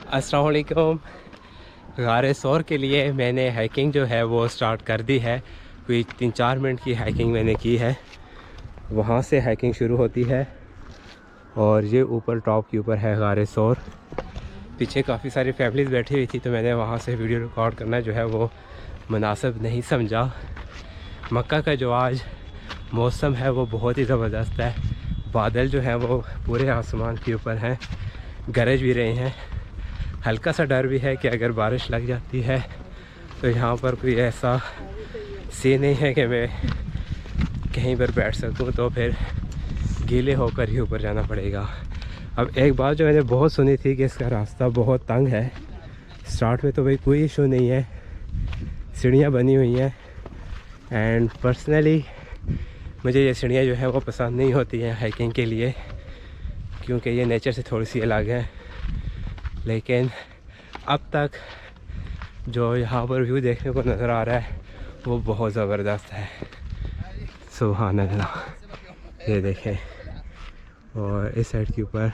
अस्सलाम वालेकुम। गारे सौर के लिए मैंने हाइकिंग जो है वो स्टार्ट कर दी है। कोई 3-4 मिनट की हाइकिंग मैंने की है। वहाँ से हाइकिंग शुरू होती है और ये ऊपर टॉप के ऊपर है गारे सौर। पीछे काफ़ी सारी फैमिलीज़ बैठी हुई थी तो मैंने वहाँ से वीडियो रिकॉर्ड करना जो है वो मुनासिब नहीं समझा। मक्का का जो आज मौसम है वो बहुत ही ज़बरदस्त है। बादल जो हैं वो पूरे आसमान के ऊपर हैं, गरज भी रहे हैं। हल्का सा डर भी है कि अगर बारिश लग जाती है तो यहाँ पर कोई ऐसा सीन नहीं है कि मैं कहीं पर बैठ सकूँ, तो फिर गीले होकर ही ऊपर जाना पड़ेगा। अब एक बात जो मैंने बहुत सुनी थी कि इसका रास्ता बहुत तंग है। स्टार्ट में तो भाई कोई इशू नहीं है, सीढ़ियाँ बनी हुई हैं। एंड पर्सनली मुझे ये सीढ़ियाँ जो है वो पसंद नहीं होती हैं हाइकिंग के लिए, क्योंकि ये नेचर से थोड़ी सी अलग है। लेकिन अब तक जो यहाँ पर व्यू देखने को नज़र आ रहा है वो बहुत ज़बरदस्त है। सुभान अल्लाह, ये देखें। और इस साइड के ऊपर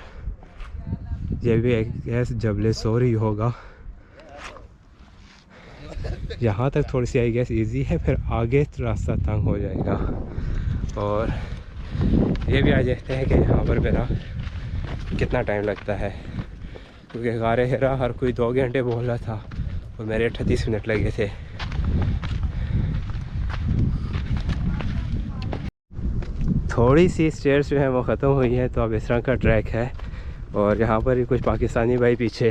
ये भी एक गैस जबले सौर ही होगा। यहाँ तक थोड़ी सी आई गैस इजी है, फिर आगे रास्ता तंग हो जाएगा। और ये भी आज देखते हैं कि यहाँ पर मेरा कितना टाइम लगता है, क्योंकि गारे हिरा हर कोई 2 घंटे बोल रहा था और मेरे 38 मिनट लगे थे। थोड़ी सी स्टेयर्स जो है वो ख़त्म हुई है, तो अब इस तरह का ट्रैक है। और यहाँ पर ही कुछ पाकिस्तानी भाई पीछे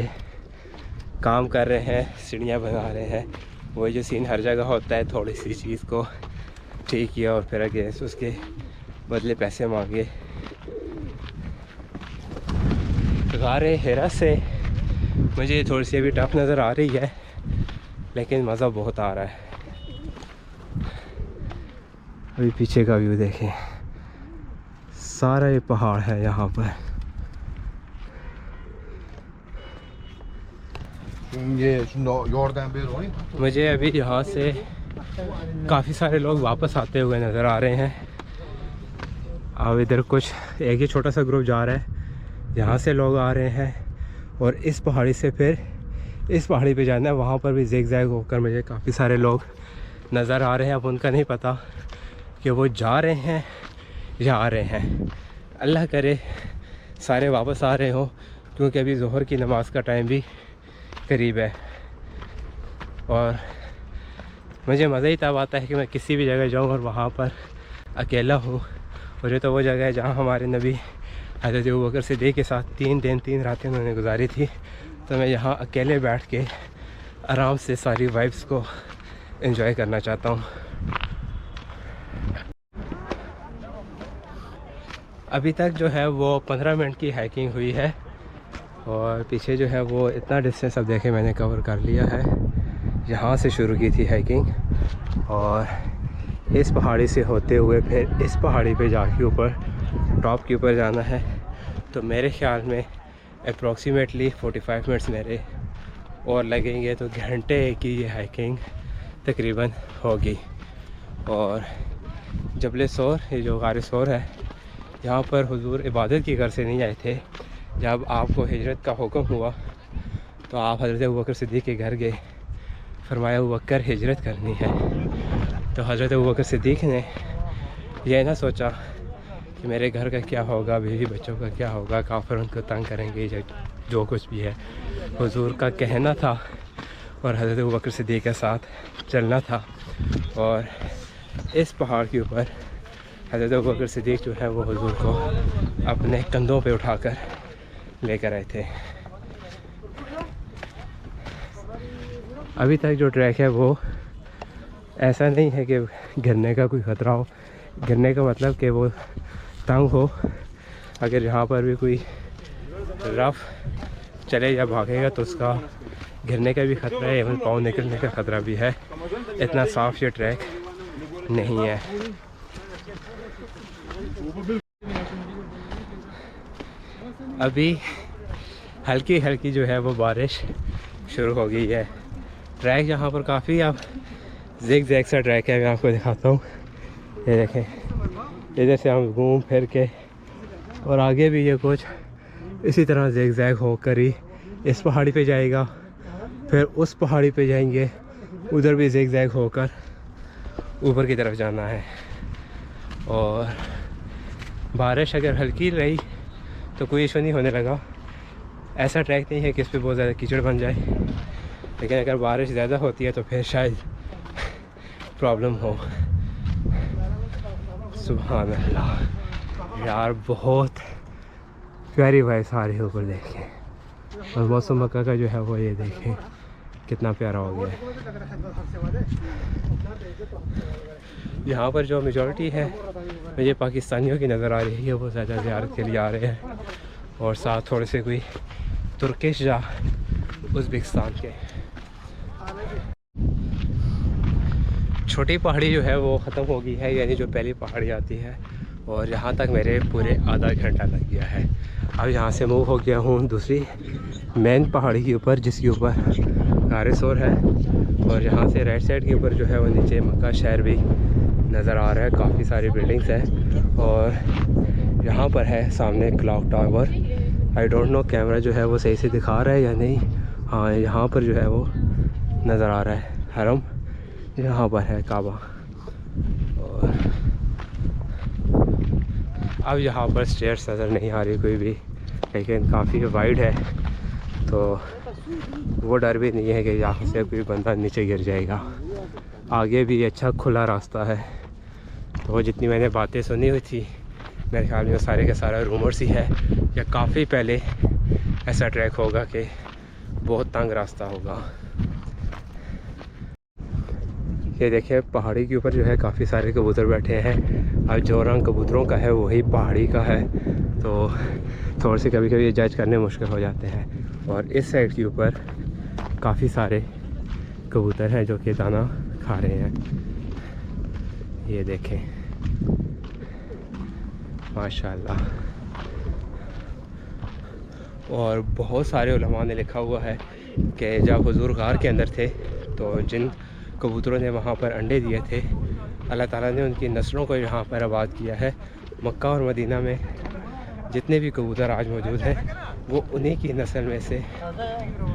काम कर रहे हैं, सीढ़ियाँ बना रहे हैं। वही जो सीन हर जगह होता है, थोड़ी सी चीज़ को ठीक किया और फिर आगे उसके बदले पैसे मांगे। गारे हिरा से मुझे थोड़ी सी अभी टफ नज़र आ रही है, लेकिन मज़ा बहुत आ रहा है। अभी पीछे का व्यू देखें, सारा ये पहाड़ है यहाँ पर। मुझे अभी यहाँ से काफ़ी सारे लोग वापस आते हुए नज़र आ रहे हैं। अब इधर कुछ एक ही छोटा सा ग्रुप जा रहा है, यहाँ से लोग आ रहे हैं और इस पहाड़ी से फिर इस पहाड़ी पे जाना है। वहाँ पर भी ज़िग ज़ैग होकर मुझे काफ़ी सारे लोग नज़र आ रहे हैं। अब उनका नहीं पता कि वो जा रहे हैं या आ रहे हैं। अल्लाह करे सारे वापस आ रहे हों, क्योंकि अभी ज़ोहर की नमाज़ का टाइम भी करीब है। और मुझे मज़ा ही तब आता है कि मैं किसी भी जगह जाऊँ और वहाँ पर अकेला हूँ। और ये तो वो जगह है जहाँ हमारे नबी हज़रत अबू बकर सिद्दीक़ के साथ 3 दिन 3 रातें उन्होंने गुजारी थी। तो मैं यहाँ अकेले बैठ के आराम से सारी वाइब्स को एंजॉय करना चाहता हूँ। अभी तक जो है वो 15 मिनट की हाइकिंग हुई है और पीछे जो है वो इतना डिस्टेंस अब देखे मैंने कवर कर लिया है। यहाँ से शुरू की थी हाइकिंग और इस पहाड़ी से होते हुए फिर इस पहाड़ी पे जाके ऊपर टॉप के ऊपर जाना है। तो मेरे ख़्याल में अप्रॉक्सीमेटली 45 मिनट्स मेरे और लगेंगे, तो घंटे की ये हाइकिंग तकरीबन होगी। और जबल सौर, ये जो गारे सौर है, यहाँ पर हुजूर इबादत की घर से नहीं आए थे। जब आपको हिजरत का हुक्म हुआ तो आप हज़रत अबू बकर सिद्दीक़ के घर गए, फरमाया अबू बकर हिजरत करनी है। तो हज़रत अबू बकर सिद्दीक़ ने यह ना सोचा कि मेरे घर का क्या होगा, बीवी बच्चों का क्या होगा, काफिर उनको तंग करेंगे, जो कुछ भी है। हुजूर का कहना था और हज़रत अबू बकर सिद्दीक़ के साथ चलना था। और इस पहाड़ के ऊपर हज़रत अबू बकर सिद्दीक़ जो है वो हुजूर को अपने कंधों पे उठाकर लेकर आए थे। अभी तक जो ट्रैक है वो ऐसा नहीं है कि गिरने का कोई ख़तरा हो। गिरने का मतलब कि वो तंग हो। अगर यहाँ पर भी कोई रफ़ चले या भागेगा तो उसका गिरने का भी ख़तरा है, एवं पाँव निकलने का ख़तरा भी है। इतना साफ़ ये ट्रैक नहीं है। अभी हल्की हल्की जो है वो बारिश शुरू हो गई है। ट्रैक यहाँ पर काफ़ी अब ज़िग ज़ैग सा ट्रैक है। मैं आपको दिखाता हूँ, ये देखें, इधर से हम घूम फिर के और आगे भी ये कुछ इसी तरह ज़िग ज़ैग होकर ही इस पहाड़ी पे जाएगा, फिर उस पहाड़ी पे जाएंगे, उधर भी ज़िग ज़ैग होकर ऊपर की तरफ जाना है। और बारिश अगर हल्की रही तो कोई इशू नहीं होने लगा। ऐसा ट्रैक नहीं है कि इस पर बहुत ज़्यादा कीचड़ बन जाए, लेकिन अगर बारिश ज़्यादा होती है तो फिर शायद प्रॉब्लम हो। सुभान अल्लाह यार, बहुत प्यारी वाइब्स आ रही है ऊपर देखें। और मौसम मक्का का जो है वो ये देखें कितना प्यारा हो गया है। यहाँ पर जो मेजॉरिटी है मुझे पाकिस्तानियों की नज़र आ रही है, वो ज़्यादा ज़ियारत के लिए आ रहे हैं, और साथ थोड़े से कोई तुर्किश या उज़्बेकिस्तान के। छोटी पहाड़ी जो है वो ख़त्म हो गई है, यानी जो पहली पहाड़ी आती है, और यहाँ तक मेरे पूरे आधा घंटा लग गया है। अब यहाँ से मूव हो गया हूँ दूसरी मेन पहाड़ी के ऊपर, जिसके ऊपर गारे सोर है, और यहाँ से राइट साइड के ऊपर जो है वो नीचे मक्का शहर भी नज़र आ रहा है। काफ़ी सारी बिल्डिंग्स हैं, और यहाँ पर है सामने clock tower. I don't know camera जो है वो सही से दिखा रहा है या नहीं। हाँ, यहाँ पर जो है वो नज़र आ रहा है हरम, यहाँ पर है काबा। और अब यहाँ पर स्टेयर्स नज़र नहीं आ रही कोई भी, लेकिन काफ़ी वाइड है, तो वो डर भी नहीं है कि यहाँ से कोई बंदा नीचे गिर जाएगा। आगे भी अच्छा खुला रास्ता है। तो जितनी मैंने बातें सुनी हुई थी, मेरे ख्याल में सारे के सारा रूमर्स ही है, या काफ़ी पहले ऐसा ट्रैक होगा कि बहुत तंग रास्ता होगा। ये देखिए पहाड़ी के ऊपर जो है काफ़ी सारे कबूतर बैठे हैं। अब जो रंग कबूतरों का है वही पहाड़ी का है, तो थोड़े से कभी कभी जज करने मुश्किल हो जाते हैं। और इस साइड के ऊपर काफ़ी सारे कबूतर हैं जो कि दाना खा रहे हैं। ये देखें माशाल्लाह। और बहुत सारे उलमा ने लिखा हुआ है कि जब हुजूर गार के अंदर थे तो जिन कबूतरों ने वहाँ पर अंडे दिए थे, अल्लाह ताला ने उनकी नस्लों को यहाँ पर आबाद किया है। मक्का और मदीना में जितने भी कबूतर आज मौजूद हैं वो उन्हीं की नस्ल में से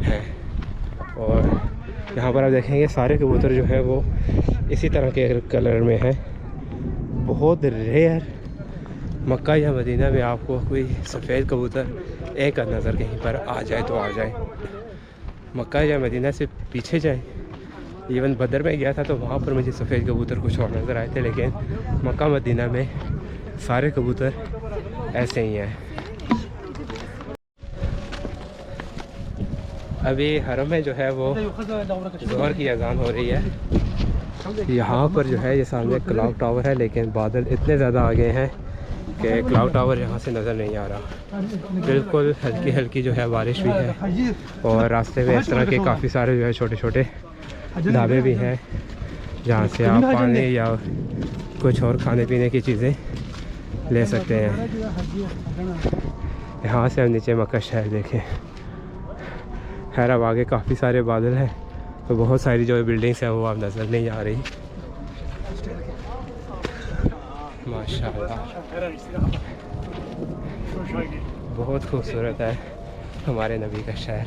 हैं। और यहाँ पर आप देखेंगे सारे कबूतर जो है वो इसी तरह के कलर में हैं। बहुत रेयर मक्का या मदीना में आपको कोई सफ़ेद कबूतर एक नज़र कहीं पर आ जाए तो आ जाए। मक्का या मदीना से पीछे जाए, इवन बदर में गया था तो वहाँ पर मुझे सफ़ेद कबूतर कुछ और नज़र आए थे, लेकिन मक्का मदीना में सारे कबूतर ऐसे ही हैं। अभी हरम में जो है वो ज़ोहर की अज़ान हो रही है। यहाँ पर जो है ये सामने क्लॉक टावर है, लेकिन बादल इतने ज़्यादा आ गए हैं कि क्लॉक टावर यहाँ से नज़र नहीं आ रहा। बिल्कुल हल्की हल्की जो है बारिश भी है, और रास्ते में इस तरह के काफ़ी सारे जो है छोटे छोटे ढाबे भी हैं जहाँ से आप पानी या कुछ और खाने पीने की चीज़ें ले सकते हैं। यहाँ से हम नीचे मक्का शहर देखें। खैर अब आगे काफ़ी सारे बादल हैं, तो बहुत सारी जो बिल्डिंग्स हैं वो अब नज़र नहीं आ रही। माशाल्लाह बहुत खूबसूरत है हमारे नबी का शहर।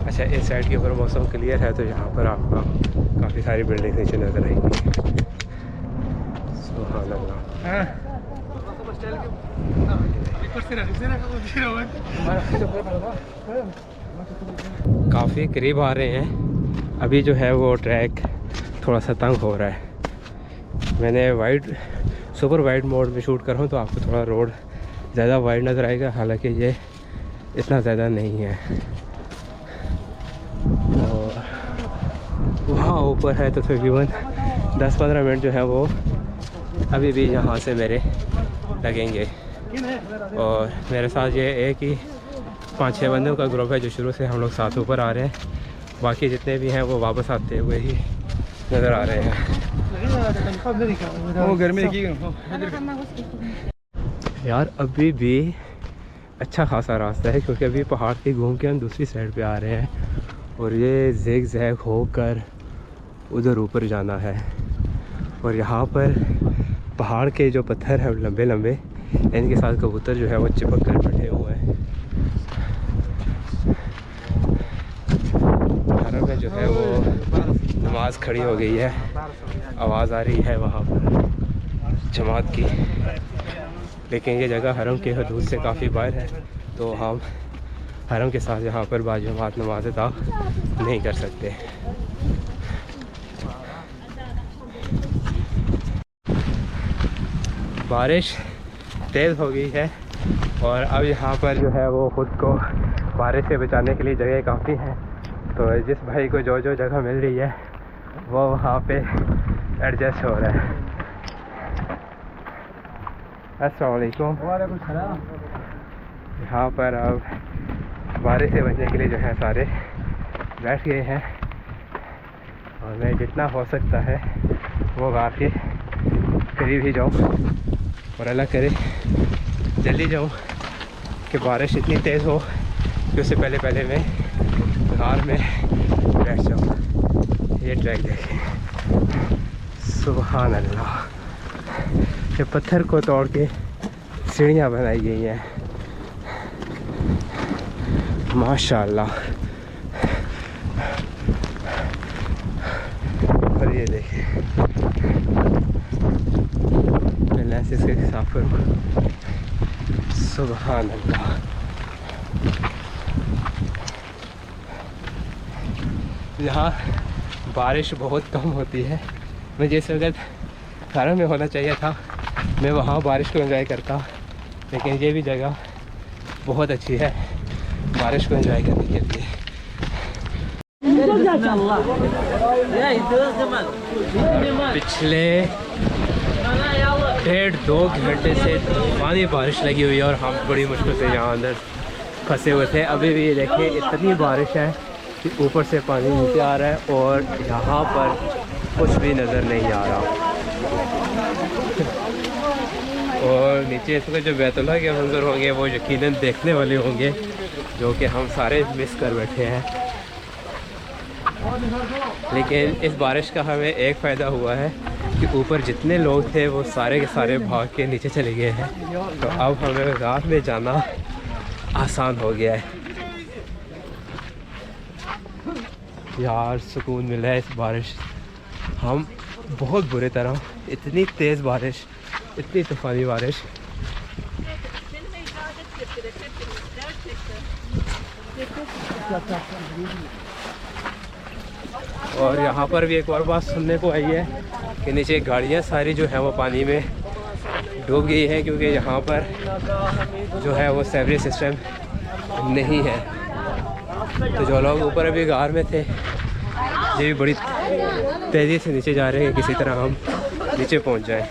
अच्छा, इस साइड के ऊपर मौसम क्लियर है, तो यहाँ पर आपका काफ़ी सारी बिल्डिंग नीचे नज़र आएंगी। सुभान अल्लाह। काफ़ी करीब आ रहे हैं। अभी जो है वो ट्रैक थोड़ा सा तंग हो रहा है। मैंने वाइड सुपर वाइड मोड में शूट कर रहा हूँ तो आपको थोड़ा रोड ज़्यादा वाइड नज़र आएगा, हालांकि ये इतना ज़्यादा नहीं है। और वहाँ ऊपर है तो तकरीबन 10-15 मिनट जो है वो अभी भी यहाँ से मेरे लगेंगे। और मेरे साथ ये एक ही 5-6 बंदों का ग्रुप है जो शुरू से हम लोग साथ ऊपर आ रहे हैं। बाकी जितने भी हैं वो वापस आते हुए ही नज़र आ रहे हैं। यार अभी भी अच्छा खासा रास्ता है, क्योंकि अभी पहाड़ के घूम के हम दूसरी साइड पे आ रहे हैं, और ये ज़िग ज़ैग होकर उधर ऊपर जाना है। और यहाँ पर पहाड़ के जो पत्थर हैं लंबे लंबे, इनके साथ कबूतर जो है वो चिपक कर बैठे बस खड़ी हो गई है, आवाज़ आ रही है वहाँ पर जमात की। लेकिन ये जगह हरम के हदूद से काफ़ी बाहर है, तो हम हरम के साथ यहाँ पर बाजमात नमाज अदा नहीं कर सकते। बारिश तेज़ हो गई है और अब यहाँ पर जो है वो ख़ुद को बारिश से बचाने के लिए जगह काफ़ी है। तो जिस भाई को जो जो जगह मिल रही है वो वहाँ पे एडजस्ट हो रहा है। अस्सलाम वालेकुम। यहाँ पर अब बारिश से बचने के लिए जो है सारे बैठ गए हैं और मैं जितना हो सकता है वो गार के करीब ही जाऊँ और अल्लाह करे जल्दी जाऊँ कि बारिश इतनी तेज़ हो कि उससे पहले मैं गार में बैठ जाऊँ। ये ट्रैक देखिए, सुभान अल्लाह। ये पत्थर को तोड़ के सीढ़ियाँ बनाई गई हैं, माशाअल्लाह। और ये देखिए इसके साफ सुभान अल्लाह। यहाँ बारिश बहुत कम होती है। मैं जिस वक्त हरम में होना चाहिए था मैं वहाँ बारिश को एंजॉय करता, लेकिन ये भी जगह बहुत अच्छी है बारिश को एंजॉय करने के लिए। पिछले 1.5-2 घंटे से तूफानी बारिश लगी हुई है और हम बड़ी मुश्किल से यहाँ अंदर फंसे हुए थे। अभी भी ये देखिए इतनी बारिश है कि ऊपर से पानी नीचे आ रहा है और यहाँ पर कुछ भी नज़र नहीं आ रहा। और नीचे इसमें जो बैतुल्लाह के मंजर होंगे वो यकीनन देखने वाले होंगे, जो कि हम सारे मिस कर बैठे हैं। लेकिन इस बारिश का हमें एक फ़ायदा हुआ है कि ऊपर जितने लोग थे वो सारे के सारे भाग के नीचे चले गए हैं, तो अब हमें रात में जाना आसान हो गया है। यार सुकून मिला है इस बारिश। हम बहुत बुरी तरह, इतनी तेज़ बारिश, इतनी तूफ़ानी बारिश। और यहाँ पर भी एक और बात सुनने को आई है कि नीचे गाड़ियाँ सारी जो है वो पानी में डूब गई है, क्योंकि यहाँ पर जो है वो सेवरेज सिस्टम नहीं है। तो जो लोग ऊपर अभी गार में थे ये भी बड़ी तेज़ी से नीचे जा रहे हैं, किसी तरह हम नीचे पहुँच जाएं।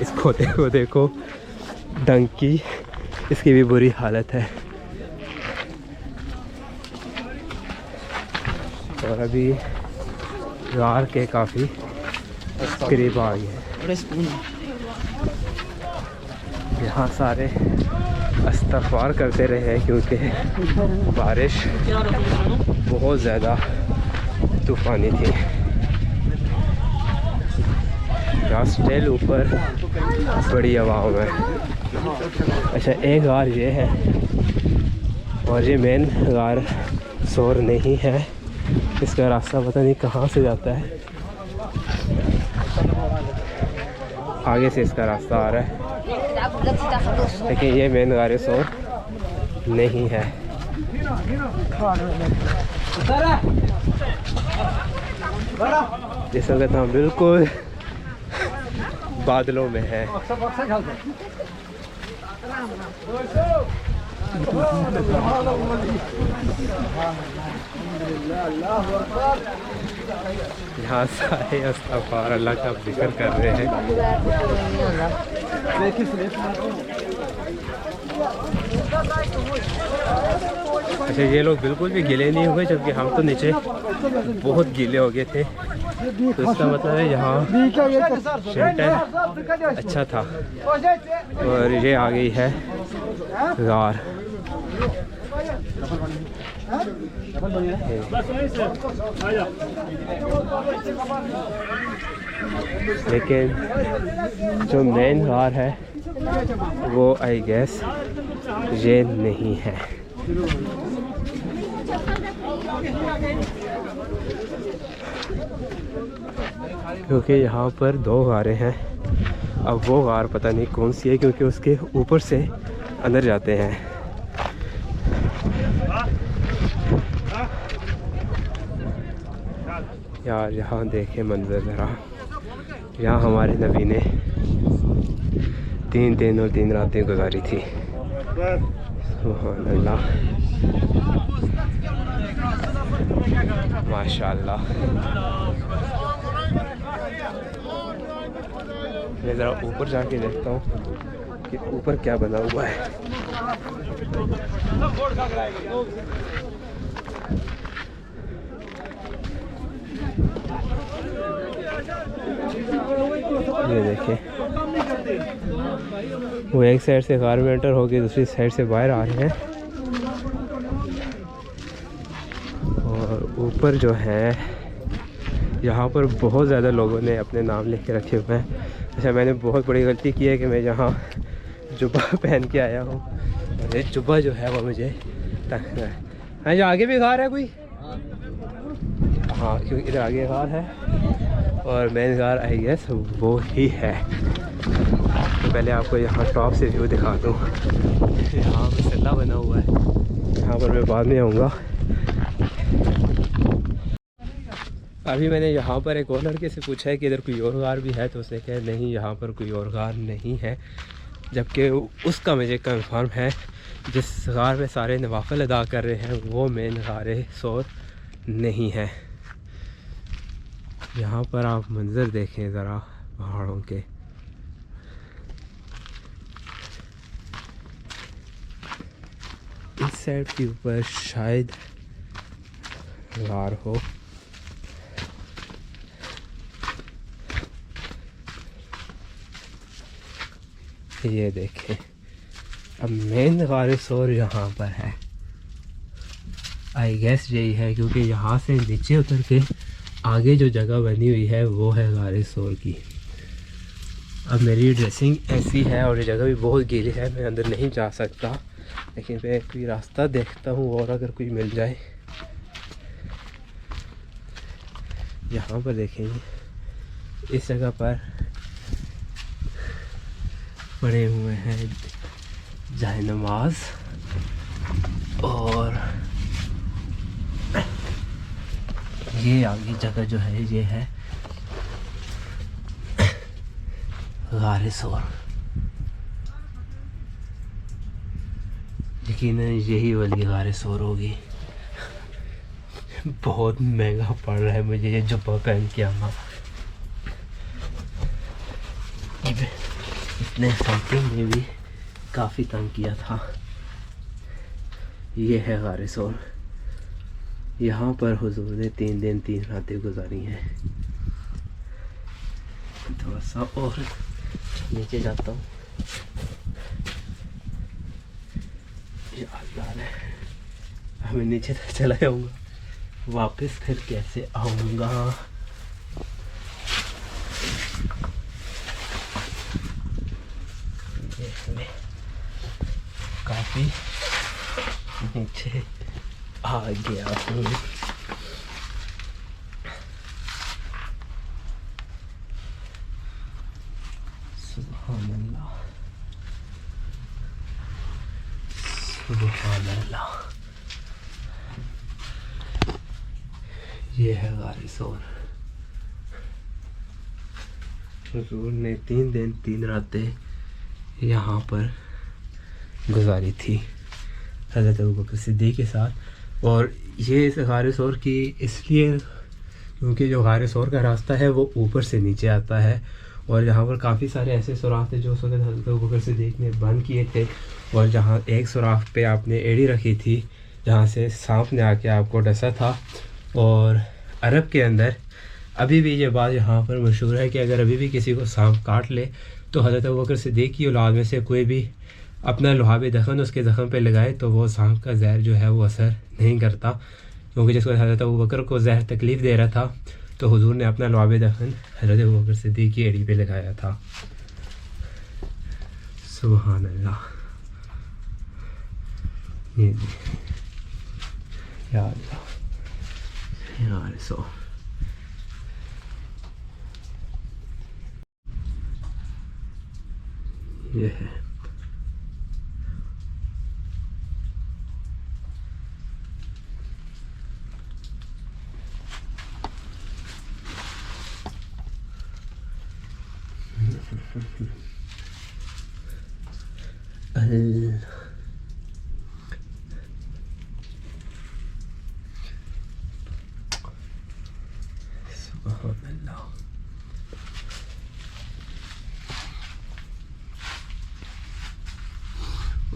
इसको देखो डंकी, इसकी भी बुरी हालत है। और अभी गार के काफ़ी करीब आ गए। यहाँ सारे इस्तग़फ़ार करते रहे क्योंकि बारिश बहुत ज़्यादा तूफ़ानी थी। यहाँ स्टिल ऊपर बड़ी आवाम है। अच्छा, एक गार ये है और ये मेन गार सोर नहीं है, इसका रास्ता पता नहीं कहाँ से जाता है। आगे से इसका रास्ता आ रहा है, लेकिन ये मेन गार सोर नहीं है। जिस वक्त हम बिल्कुल बादलों में है। यहाँ सारे इस्तग़फ़ार अल्लाह का जिक्र कर रहे हैं। अच्छा, ये लोग बिल्कुल भी गीले नहीं हुए, जबकि हम तो नीचे बहुत गीले हो गए थे। तो इसका मतलब है यहाँ शेल्टर अच्छा था। और ये आ गई है गार। लेकिन जो मेन गार है वो आई गेस ये नहीं है। क्योंकि यहाँ पर 2 गारें हैं। अब वो गार पता नहीं कौन सी है, क्योंकि उसके ऊपर से अंदर जाते हैं। यार यहाँ देखें मंजर ज़रा। यहाँ हमारे नबी ने 3 दिन और 3 रातें गुजारी थी। सुभान अल्लाह, माशाअल्लाह। मैं ज़रा ऊपर जाके देखता हूँ कि ऊपर क्या बना हुआ है। ये देखें, वो एक साइड से कार में एंटर होके दूसरी साइड से बाहर आ रहे हैं। और ऊपर जो है यहाँ पर बहुत ज़्यादा लोगों ने अपने नाम लिख के रखे हुए हैं। अच्छा, मैंने बहुत बड़ी गलती की है कि मैं यहाँ जुब्बा पहन के आया हूँ, और ये जुब्बा जो है वो मुझे तंग है। हाँ, जो आगे भी गार है कोई? हाँ, क्योंकि इधर आगे गार है और मेन गार आई गेस वो ही है। तो पहले आपको यहाँ टॉप से व्यू दिखा दूँ। यहाँ मसला बना हुआ है, यहाँ पर मैं बाद में आऊँगा। अभी मैंने यहाँ पर एक और लड़के से पूछा है कि इधर कोई और गार भी है, तो उसने कहा नहीं, यहाँ पर कोई और गार नहीं है। जबकि उसका मुझे कंफर्म है जिस गार में सारे नवाफिल अदा कर रहे हैं वो मेन गार सोर नहीं है। यहाँ पर आप मंज़र देखें ज़रा पहाड़ों के। इस साइड के ऊपर शायद गार हो। ये देखें, अब मेन गार सोर यहाँ पर है। आई गेस यही है, क्योंकि यहाँ से नीचे उतर के आगे जो जगह बनी हुई है वो है गार सोर की। अब मेरी ड्रेसिंग ऐसी है और ये जगह भी बहुत गीली है, मैं अंदर नहीं जा सकता, लेकिन मैं कोई रास्ता देखता हूँ और अगर कोई मिल जाए। यहाँ पर देखेंगे इस जगह पर पड़े हुए हैं जाए नमाज, और ये आगे जगह जो है ये है गार सोर। यकीनन यही वाली गार सोर होगी। बहुत महंगा पड़ रहा है मुझे ये जुब्बा पहन के आना। इतने हाइकिंग में भी काफ़ी तंग किया था। ये है गार सोर। यहाँ पर हुजूर ने 3 दिन 3 रातें गुजारी हैं। थोड़ा सा और नीचे जाता हूँ। मैं नीचे तक चला जाऊँगा, वापस फिर कैसे आऊँगा? काफ़ी नीचे आ गया हूँ। सुभान अल्लाह, सुभान अल्लाह। ये है गार सोर। हुजूर ने 3 दिन 3 रातें यहाँ पर गुजारी थी हज़रत अबू बकर सिद्दीक़ के साथ। और ये इस गार सोर की इसलिए क्योंकि जो गार सोर का रास्ता है वो ऊपर से नीचे आता है, और यहाँ पर काफ़ी सारे ऐसे सुराख थे जो उस वक्त हज़रत अबू बकर सिद्दीक़ ने बंद किए थे। और जहाँ एक सुराख पे आपने एड़ी रखी थी जहाँ से सांप ने आके आपको डसा था। और अरब के अंदर अभी भी ये बात यहाँ पर मशहूर है कि अगर अभी भी किसी को सांप काट ले तो हज़रत अबू बकर सिद्दीक़ की औलाद में से कोई भी अपना लुहाब दखन उसके ज़ख़म पे लगाए तो वो सांप का जहर जो है वो असर नहीं करता। क्योंकि जिसको हज़रत अबू बकर को जहर तकलीफ़ दे रहा था तो हुजूर ने अपना लुहाब दखन हज़रत अबू बकर सिद्दीक़ की एड़ी पे लगाया था। सुभान अल्लाह। यार सो ये है।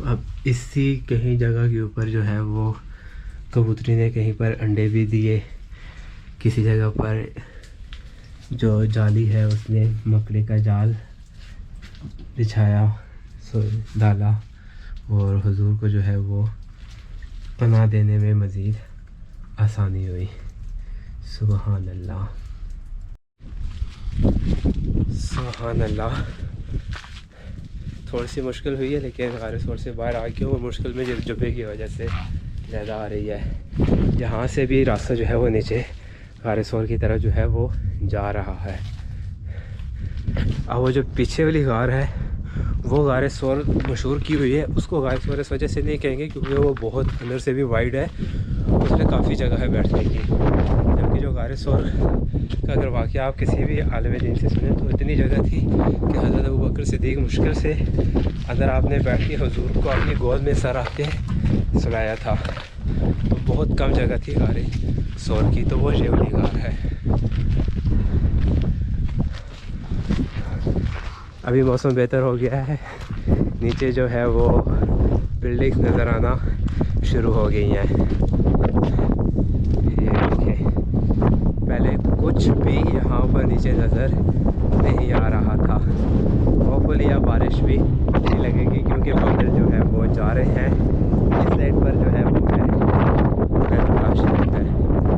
अब इसी कहीं जगह के ऊपर जो है वो कबूतरी ने कहीं पर अंडे भी दिए, किसी जगह पर जो जाली है उसने मकड़ी का जाल बिछाया, सो डाला, और हुजूर को जो है वो पनाह देने में मज़ीद आसानी हुई। सुबहान अल्लाह, सुबहान अल्लाह। थोड़ी सी मुश्किल हुई है, लेकिन गार सौर से बाहर आ गया, और मुश्किल में जुब्बे की वजह से ज़्यादा आ रही है। यहाँ से भी रास्ता जो है वो नीचे गार सौर की तरफ जो है वो जा रहा है। अब वो जो पीछे वाली गार है वो गार सौर मशहूर की हुई है, उसको गार सौर इस वजह से नहीं कहेंगे क्योंकि वो बहुत अंदर से भी वाइड है, उसमें काफ़ी जगह है बैठने की। जबकि जो गार सौर का अगर वाक़या आप किसी भी आलिम दीन से सुने तो इतनी जगह थी कि हज़रत अबू बकर सिद्दीक़ मुश्किल से अंदर आपने बैठ के हुजूर को अपनी गोद में सर रख के सुलाया था। तो बहुत कम जगह थी गार सौर की, तो वो ये वाली गार है। अभी मौसम बेहतर हो गया है, नीचे जो है वो बिल्डिंग्स नज़र आना शुरू हो गई हैं। ये देखें, पहले कुछ भी यहाँ पर नीचे नज़र नहीं आ रहा था। होपफुली अब बारिश भी नहीं लगेगी क्योंकि बादल जो है वो जा रहे हैं। इस साइड पर जो है वो है बैतुल्लाह शरीफ है,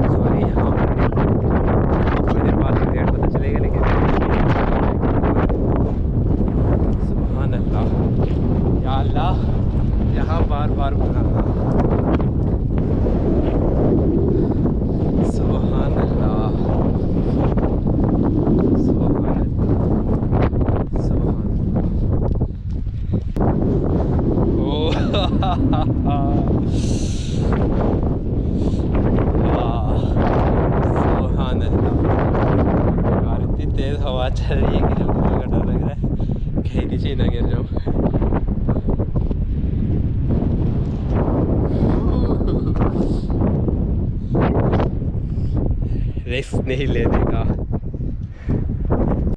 सॉरी यहाँ पर थोड़ी देर बाद एग्जैक्ट पता चलेगा, लेकिन सुभान अल्लाह, या अल्लाह यहाँ बार बार बुलाना। सुभान अल्लाह, सुभान अल्लाह, सुभान सुभान अल्लाह। यार इतनी तेज़ हवा चल रही है कि हल्का हल्का डर लग रहा है कहीं नीचे ना गिर जाऊँ। रिस्क नहीं लेने का।